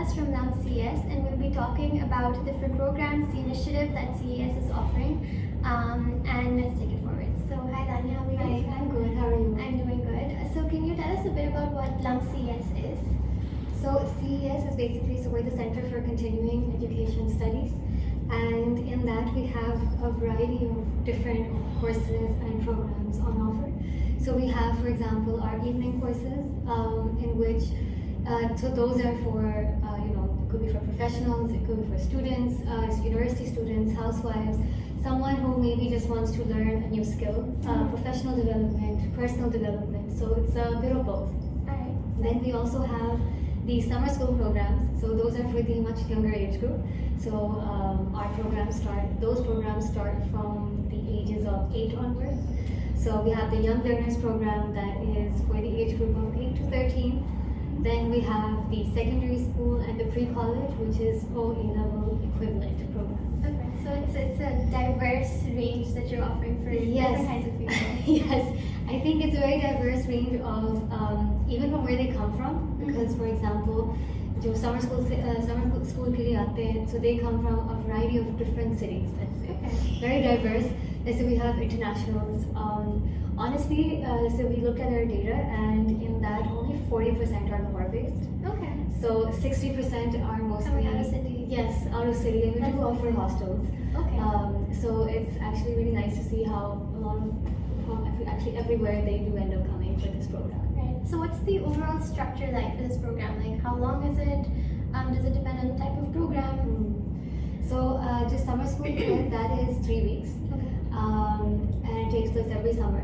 podcast from LUM CES, and we'll be talking about different programs, the initiative that CES is offering, and let's take it forward. So, hi Danya, how are you? Hi, I'm good. How are you? I'm doing good. So, can you tell us a bit about what LUM CES is? So CES is basically, we're the Center for Continuing Education Studies, and in that we have a variety of different courses and programs on offer. So we have, for example, our evening courses, in which, so those are for, it could be for professionals, it could be for students, university students, housewives, someone who maybe just wants to learn a new skill, professional development, personal development. So it's a bit of both. Alright. Then we also have the summer school programs. So those are for the much younger age group. So those programs start from the ages of 8 onwards. So we have the Young Learners program that is for the age group of 8 to 13. Then we have the secondary school and the pre-college, which is O-A-level equivalent programs. Okay, so it's a diverse range that you're offering for different kinds of people. Yes, I think it's a very diverse range of even from where they come from. Because, for example, जो summer school के लिए आते हैं, so they come from a variety of different cities. Let's say very diverse. Let's say we have internationals. Honestly, so we looked at our data, and in that only 40% are Lahore-based. Okay. So 60% are mostly out of city. Yes, out of city. And we do offer hostels. Okay. So it's actually really nice to see how a lot of actually everywhere they do end up coming for this program. Right. So what's the overall structure like for this program? Like how long is it? Does it depend on the type of program? So just summer school here, that is 3 weeks. Okay. And it takes place every summer.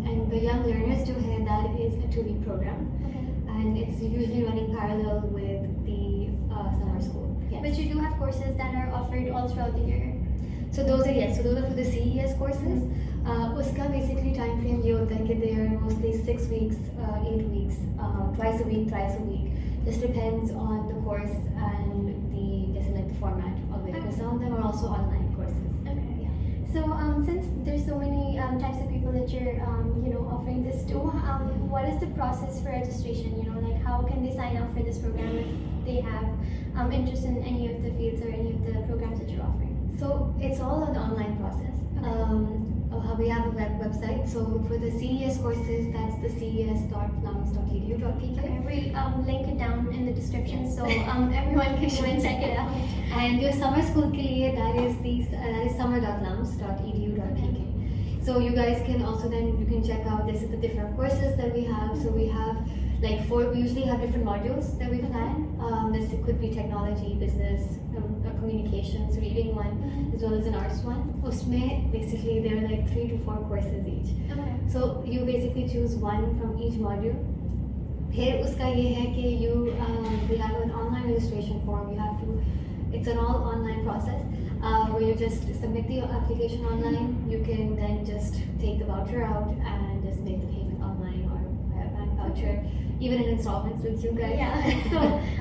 And the Young Learners do here, that is a 2-week program. Okay. And it's usually running parallel with the summer school. Yes. But you do have courses that are offered all throughout the year. So those are for the CES courses. Uska basically time frame ये होता है कि they are mostly 6 weeks, 8 weeks, twice a week, thrice a week. Just depends on the course and the format of it. Because some of them are also online courses. Okay. Yeah. So since there's so many types of people that you're offering this to, what is the process for registration? Like how can they sign up for this program if they have interest in any of the fields or any of the programs that you're offering? So it's all an online process. We have a website. So for the CES courses, that's the ces.lums.edu.pk. Okay, we'll link it down in the description so everyone can go and check it out. And your summer school ke liye, that is summer.lums.edu.pk. So you guys can also you can check out the different courses that we have. So we have we usually have different modules that we plan. This could be technology, business, communications, reading one, as well as an arts one. Usme basically there are 3 to 4 courses each. Okay. So you basically choose one from each module. फिर उसका ये है कि we have an online registration form. It's an all online process where you just submit the application online. You can then just take the voucher out and just make the payment online or via bank voucher, even in installments with you guys. Yeah. So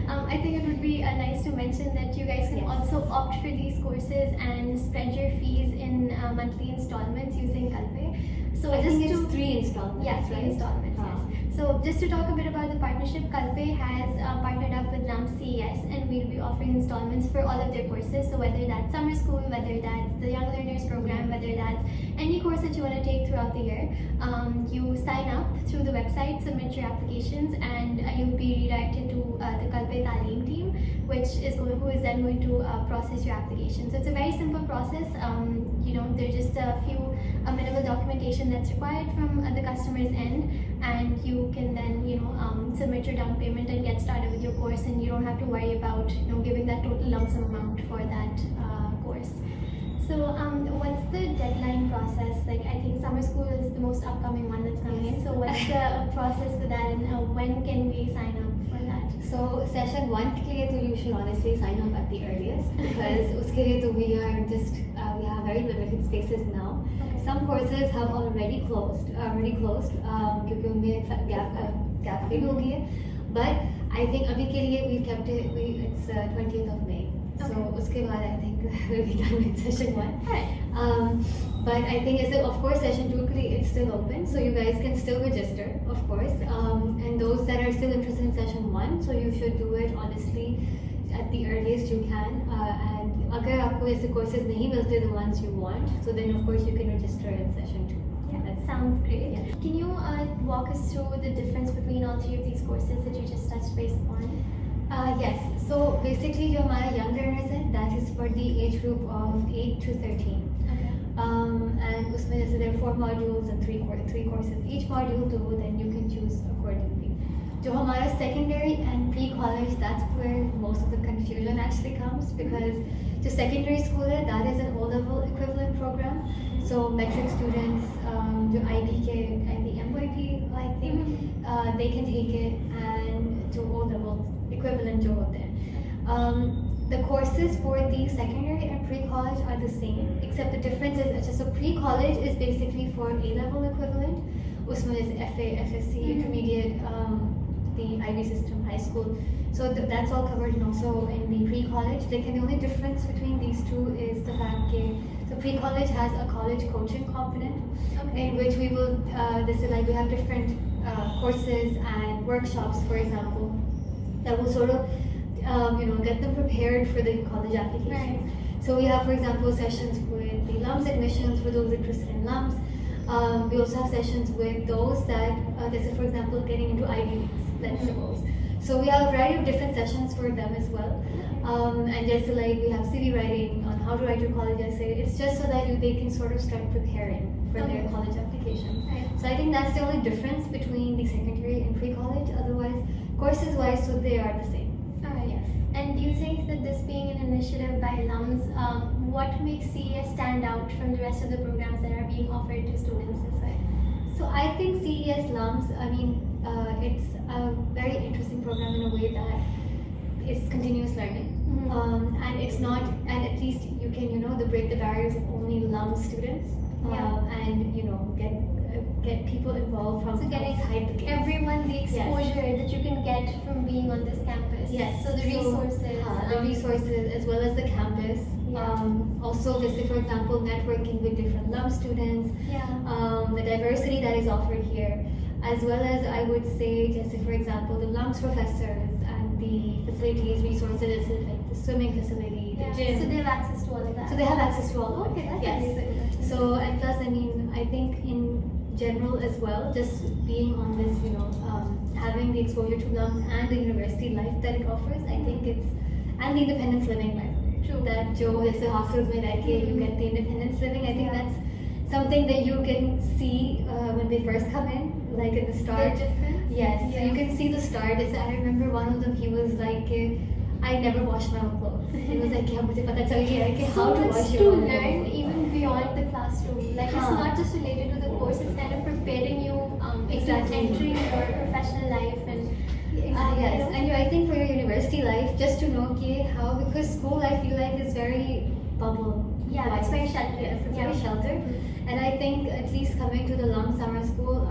I think it would be nice to mention that you guys can also opt for these courses and spread your fees in monthly installments using Kalpe. So I just think it's 3 installments. Yes, 3 right? installments. Yes. So just to talk a bit about the partnership, Kalpe has partnered up with LUM CES, and we'll be offering installments for all of their courses. So whether that's summer school, whether that's the Young Learners program, whether that's any course that you want to take throughout the year, you sign up through the website, submit your applications, and you'll be redirected to the Kalpe Taaleem team, who is then going to process your application. So it's a very simple process. There's just a few minimal documentation that's required from the customer's end, and you can then submit your down payment and get started with your course, and you don't have to worry about giving that total lump sum amount for that course. So what's the deadline process? Like I think summer school is the most upcoming one that's coming in. So what's the process for that, and when can we sign up for that? So session 1 के लिए you should honestly sign up at the earliest because उसके लिए we have very limited spaces now. Okay. Some courses have already closed क्योंकि उनमें gap fill हो गई है. But I think अभी के लिए we kept it's 20th of May. So Okay. उसके बाद I think we'll be done with session 1. Alright. But I think of course session 2 it's still open, so you guys can still register, of course. And those that are still interested in session 1, so you should do it honestly at the earliest you can. And agar aapko aise courses nahi milte, the ones you want, so then of course you can register in session 2. Yeah, that sounds great. Yes. Can you walk us through the difference between all 3 of these courses that you just touched base upon? Yes, so basically जो हमारा young learners है, that is for the age group of 8 to 13. Okay. And उसमें जैसे there are 4 modules and 3 courses. Each module तो then you can choose accordingly. जो हमारा secondary and pre-college, that's where most of the confusion actually comes, because जो secondary school है, that is an O-level equivalent program. So metric students, जो IB के and the MYP, I think, they can take it, and जो O-level equivalent जो होते हैं. The courses for the secondary and pre-college are the same, except the difference is, so pre-college is basically for A-level equivalent. Usme is FA, FSC, intermediate, the IB system, high school. So that's all covered, and also in the pre-college. The only difference between these two is the fact that so pre-college has a college coaching component, in which we will, we have different courses and workshops, for example, that will sort of get them prepared for the college application. Right. So we have, for example, sessions with the LUMS admissions for those interested in LUMS. We also have sessions with those that, for example, getting into Ivy Leagues, let's suppose. So we have a variety of different sessions for them as well. And just we have CV writing on how to write your college essay. It's just so that they can sort of start preparing for their college application. Right. So I think that's the only difference between the secondary and pre-college. Otherwise, courses-wise, so they are the same. Yes. And do you think that this being an initiative by LUMS, what makes CES stand out from the rest of the programs that are being offered to students this way? So I think CES LUMS, it's a very interesting program in a way that it's continuous learning. Mm-hmm. And it's not, and at least you can, break the barriers of only LUMS students. And, get people involved from So getting outside the campus. everyone the exposure that you can get from being on this campus. Yes. So the resources. The resources as well as the campus. Yeah. Also, just say, for example, networking with different LUMS students. Yeah. The diversity that is offered here, as well as I would say, just say, for example, the LUMS professors and the facilities, resources, like the swimming facility, the gym. So they have access to all of that. So they have access to all of it. Okay, that's Yes. amazing. So, and plus, I think in general as well, just being on this, having the exposure to LUMS and the university life that it offers, I think and the independence living life. True. That the hostels mein reh ke you get the independence living. I think that's something that you can see when they first come in, like at the start. The difference? Yes, so Yeah. you can see the start. I remember one of them, he was like, I never wash my own clothes. He was like, yeah, mujhe pata chal gaya hai ki how to wash your own learn clothes. even beyond the classroom. Like it's not just related to the course, it's kind of preparing you Exactly. entering your professional life and Yes, and I think for your university life, just to know how, because school I feel like is very bubble. Yeah, it's very sheltered. Yes, it's Yeah. very sheltered. And I think at least coming to the LUMS summer school,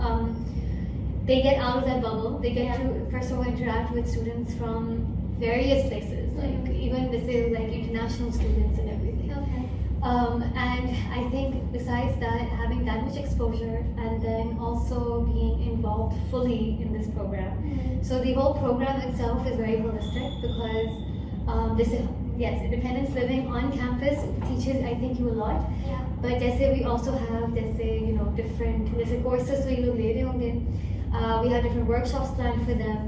they get out of that bubble. They get to first of all interact with students from various places, like even like international students and everything. Okay. And I think besides that, having that much exposure and then also being involved fully in this program. So the whole program itself is very holistic because independence living on campus teaches, I think, you a lot. Yeah. But we also have different courses so you we have different workshops planned for them.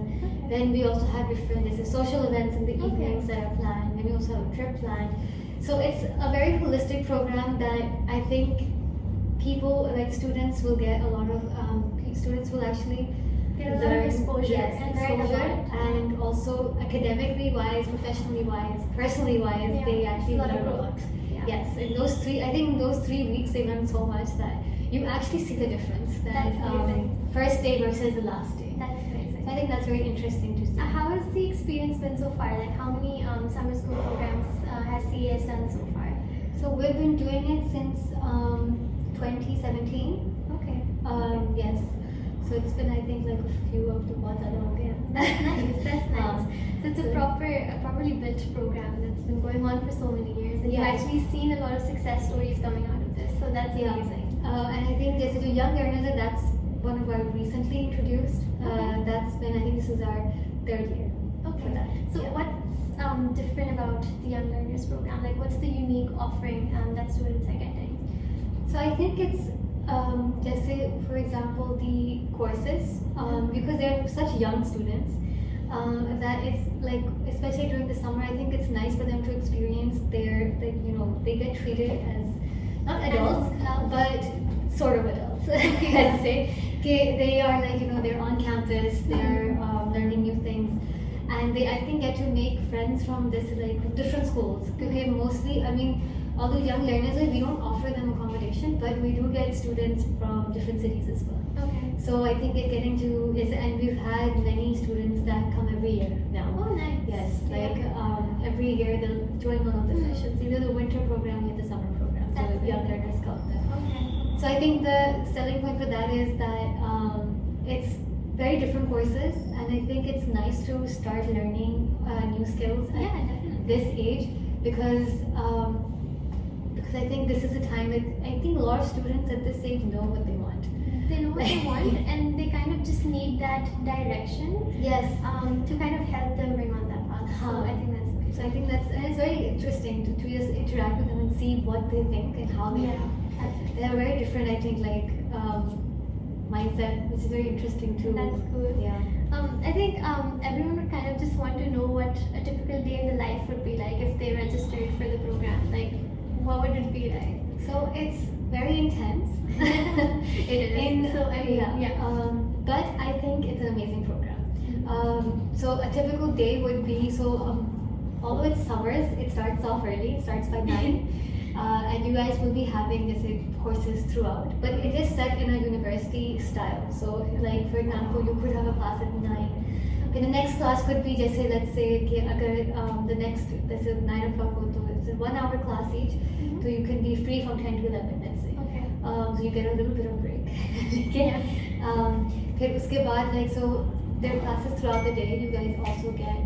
Then we also have different social events in the evenings that are planned, and we also have a trip planned. So it's a very holistic program that I think people, like students, will get a lot of, students will actually Get a lot of exposure. Yes, and learn a exposure, lot. and also academically wise, professionally wise, personally wise, they actually a lot of learn a growth. lot. Yeah. Yes, in those 3 weeks they learn so much that you actually see the difference. That That's amazing. first day versus the last day. That's amazing. So I think that's very interesting to see. How has the experience been so far? Like how many summer school programs has CES done so far? So we've been doing it since 2017. Okay. Yes. So it's been, I think, like a few of the ones I don't get. That's nice. That's nice. So it's a properly built program that's been going on for so many years, and you've Yes. actually seen a lot of success stories coming out of with this. So that's Yeah. amazing. And I think just to young learners, that's one of our recently introduced. Okay. That's been, I think this is our third year for Okay. that. So Yeah. what's different about the Young Learners program? Like, what's the unique offering that students are getting? So I think it's just say, for example, the courses, because they're such young students, that it's like, especially during the summer, I think it's nice for them to experience they get treated as not adults, but sort of adults. Let's say, okay, they are like, they're on campus, they're learning new things. And they, I think, get to make friends from this like different schools. Okay, mostly, I mean, although young learners, like, we don't offer them accommodation, but we do get students from different cities as well. Okay. So I think it getting to is, and we've had many students that come every year now. Oh, nice. Yes, Yeah. like every year they'll join one of the sessions, either the winter program or the summer program. So That's young really learners come there. Okay. So I think the selling point for that is that it's very different courses, and I think it's nice to start learning new skills at Yeah, definitely. this age because I think this is a time that I think a lot of students at this age know what they want. They know what they want, and they kind of just need that direction Yes. to kind of help them bring on that path. So Huh. I think that's amazing. So I think and it's very interesting to just interact with them and see what they think and how they Yeah, absolutely. They have very different, I think, like mindset, which is very interesting too. That's cool. Yeah. I think everyone would kind of just want to know what a typical day in the life would be like if they registered for the program. Like, what would it be like? So it's very intense. It is. So I mean, yeah. But I think it's an amazing program. So a typical day would be although it's summers, it starts off early. It starts by 9, and you guys will be having courses throughout. But it is set in a university style. So like for example, you could have a class at 9. Okay, the next class could be let's say the next 9 o'clock ho to it's a 1 hour class each. So you can be free from 10 to 11, let's say. Okay. So you get a little bit of break. Okay. फिर उसके बाद there are classes throughout the day. You guys also get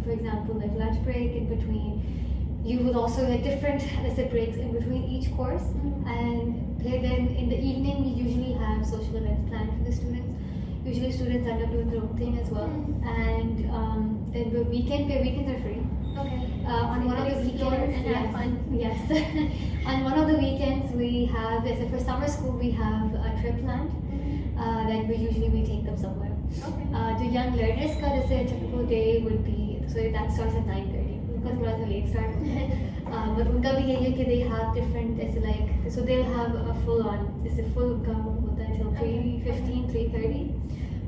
for example like lunch break in between. You will also get different breaks in between each course. And then in the evening we usually have social events planned for the students. Usually students end up doing their own thing as well. And then the weekends are free. Okay. On one of the Explore weekends, and have fun. yes. On one of the weekends, we have, for summer school, we have a trip planned that we take them somewhere. Okay. The young learners, a typical day would be, so that starts at 9:30 because it's a late start. But unka bhi yahi hai ki they have different, so they'll have a full-on, full until 3:15, 3:30.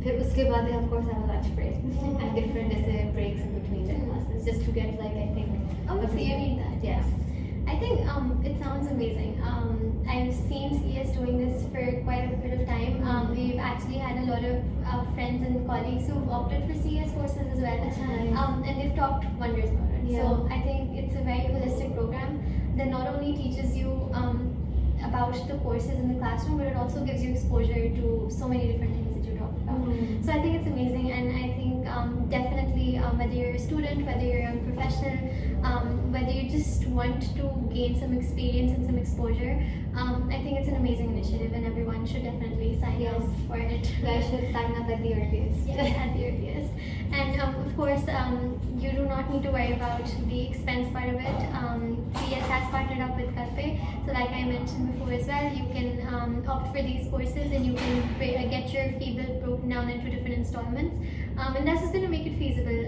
फिर उसके बाद they of course have a lunch break and different breaks in between their classes just to get I think. Oh, so you need that. Yes. I think it sounds amazing. I've seen CS doing this for quite a bit of time. We've actually had a lot of friends and colleagues who've opted for CS courses as well. That's nice. And they've talked wonders about it. Yeah. So I think it's a very holistic program that not only teaches you about the courses in the classroom, but it also gives you exposure to so many different things that you talked about. So I think it's amazing, and I think definitely whether you're a student, whether you're a young professional, whether you just want to gain some experience and some exposure, I think it's an amazing initiative, and everyone should definitely sign Yes. up for it. You guys should sign up at the earliest. Yes, at the earliest. And of course, you do not need to worry about the expense part of it. CS has partnered up with Kalpe, so like I mentioned before as well, you can opt for these courses and you can get your fee bill broken down into different installments. And that's just going to make it feasible,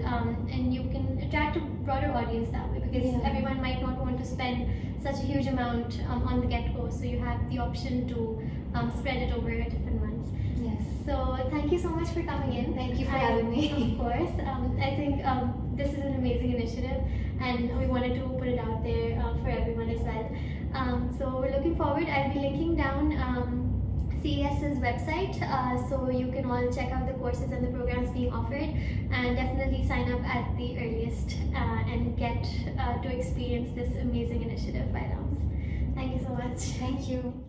and you can attract a broader audience that way because Yeah. everyone might not want to spend such a huge amount on the get-go, so you have the option to spread it over different months. Yes. So thank you so much for coming in. Thank you for having me. Of course. I think this is an amazing initiative, and we wanted to put it out there for everyone as well. So we're looking forward. I'll be linking down CES's website, so you can all check out the courses and the programs being offered, and definitely sign up at the earliest and get to experience this amazing initiative by LUMS. Thank you so much. Thank you.